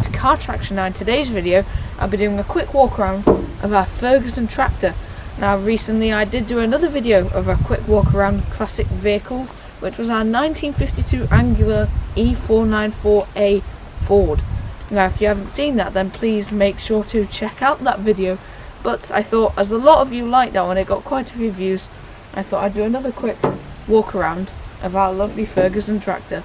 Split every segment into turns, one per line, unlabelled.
into car traction. Now in today's video I'll be doing a quick walk around of our Ferguson tractor. Now recently I did do another video of a quick walk around classic vehicles, which was our 1952 Angular E494A Ford. Now if you haven't seen that, then please make sure to check out that video. But I thought, as a lot of you liked that one, it got quite a few views, I thought I'd do another quick walk around of our lovely Ferguson tractor.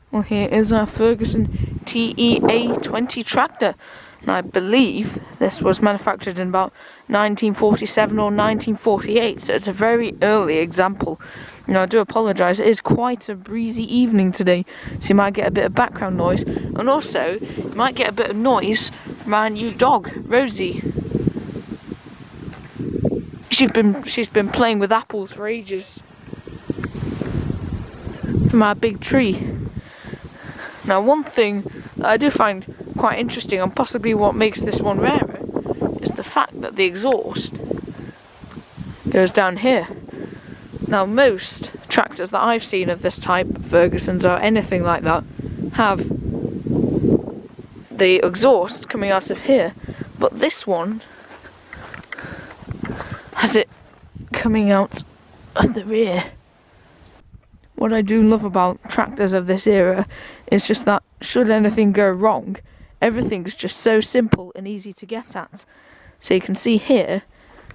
Well, here is our Ferguson TEA-20 tractor, and I believe this was manufactured in about 1947 or 1948, so it's a very early example. Now I do apologise, it is quite a breezy evening today, so you might get a bit of background noise, and also you might get a bit of noise from our new dog, Rosie. She's been playing with apples for ages from our big tree. Now one thing that I do find quite interesting, and possibly what makes this one rarer, is the fact that the exhaust goes down here. Now most tractors that I've seen of this type, Fergusons or anything like that, have the exhaust coming out of here, but this one has it coming out of the rear. What I do love about tractors of this era is just that should anything go wrong, everything's just so simple and easy to get at. So you can see here,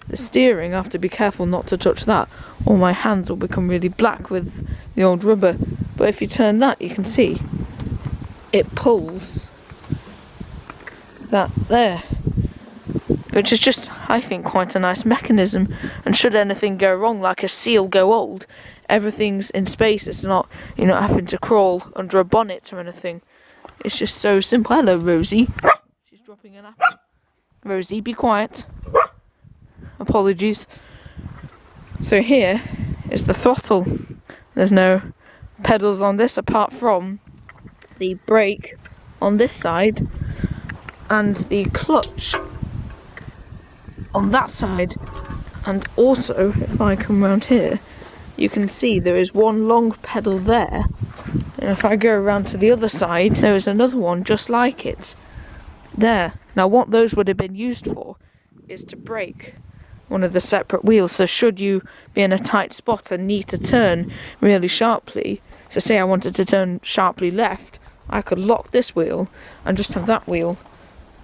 the steering, I have to be careful not to touch that, or my hands will become really black with the old rubber. But if you turn that, you can see it pulls that there, which is just, I think, quite a nice mechanism. And should anything go wrong, like a seal go old, everything's in space. It's not, you're not having to crawl under a bonnet or anything. It's just so simple. Hello, Rosie. She's dropping an apple. Rosie, be quiet. Apologies. So here is the throttle. There's no pedals on this apart from the brake on this side and the clutch on that side. And also, if I come around here, you can see there is one long pedal there, and if I go around to the other side, there is another one just like it there. Now what those would have been used for is to brake one of the separate wheels. So should you be in a tight spot and need to turn really sharply, so say I wanted to turn sharply left, I could lock this wheel and just have that wheel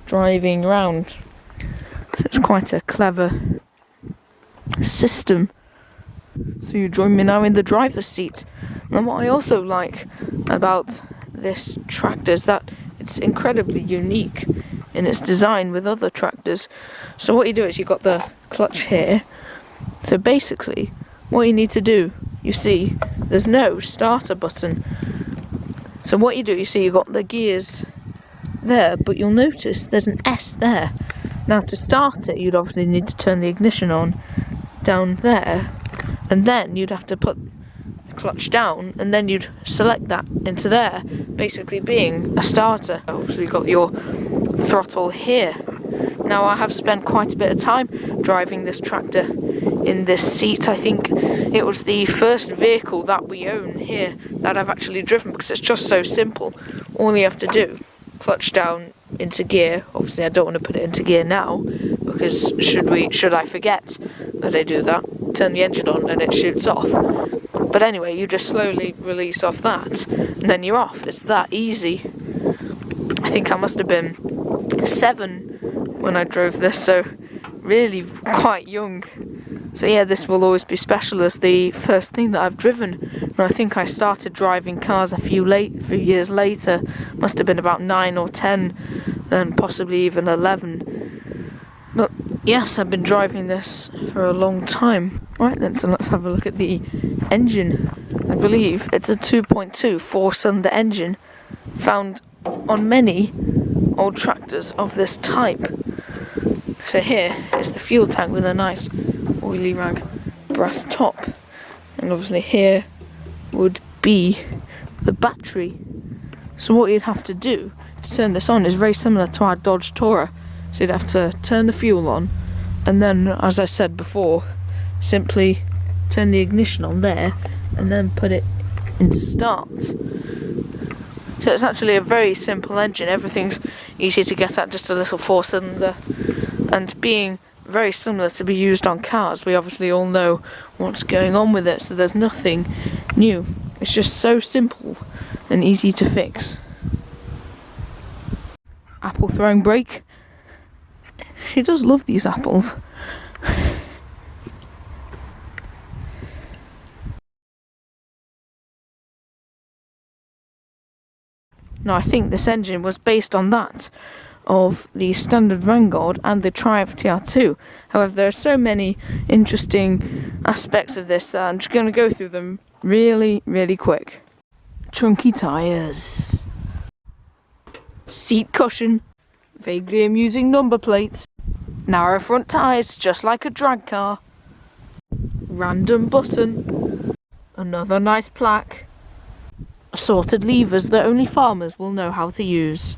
driving around. So it's quite a clever system. So you join me now in the driver's seat. And what I also like about this tractor is that it's incredibly unique in its design with other tractors. So what you do is you've got the clutch here. So basically what you need to do, you see there's no starter button. So what you do, you see you've got the gears there, but you'll notice there's an S there. Now to start it, you'd obviously need to turn the ignition on down there, and then you'd have to put the clutch down, and then you'd select that into there, basically being a starter. Obviously you've got your throttle here. Now I have spent quite a bit of time driving this tractor in this seat. I think it was the first vehicle that we own here that I've actually driven, because it's just so simple. All you have to do, clutch down into gear. Obviously I don't want to put it into gear now, because should I forget that I do that, turn the engine on and it shoots off. But anyway, you just slowly release off that and then you're off. It's that easy. I think I must have been 7 when I drove this, so really quite young. So yeah, this will always be special as the first thing that I've driven. And I think I started driving cars a few years later. Must have been about 9 or 10, and possibly even 11. But yes, I've been driving this for a long time. Right then, so let's have a look at the engine. I believe it's a 2.2 4-cylinder engine, found on many old tractors of this type. So here is the fuel tank with a nice oily rag brass top, and obviously here would be the battery. So what you'd have to do to turn this on is very similar to our Dodge Tourer. So you'd have to turn the fuel on, and then, as I said before, simply turn the ignition on there and then put it into start. So it's actually a very simple engine. Everything's easy to get at, just a little 4-cylinder. And being very similar to be used on cars, we obviously all know what's going on with it, so there's nothing new. It's just so simple and easy to fix. Apple throwing brake. She does love these apples. Now I think this engine was based on that of the standard Vanguard and the Triumph TR2. However, there are so many interesting aspects of this that I'm just going to go through them really quick. Chunky tyres. Seat cushion. Vaguely amusing number plate. Narrow front tyres, just like a drag car. Random button. Another nice plaque. Assorted levers that only farmers will know how to use.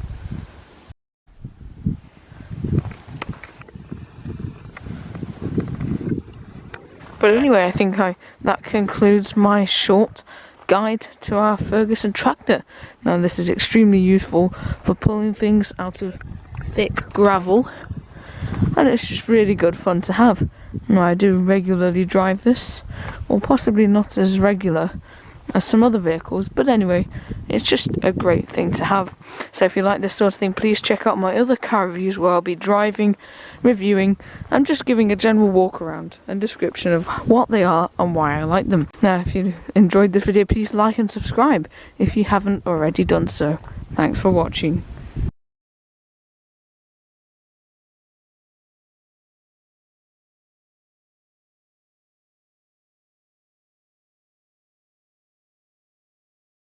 But anyway, I think that concludes my short guide to our Ferguson tractor. Now this is extremely useful for pulling things out of thick gravel, and it's just really good fun to have. Now I do regularly drive this, or possibly not as regular as some other vehicles, but anyway, it's just a great thing to have. So if you like this sort of thing, please check out my other car reviews where I'll be driving, reviewing, and just giving a general walk around and description of what they are and why I like them. Now if you enjoyed this video, please like and subscribe if you haven't already done so. Thanks for watching.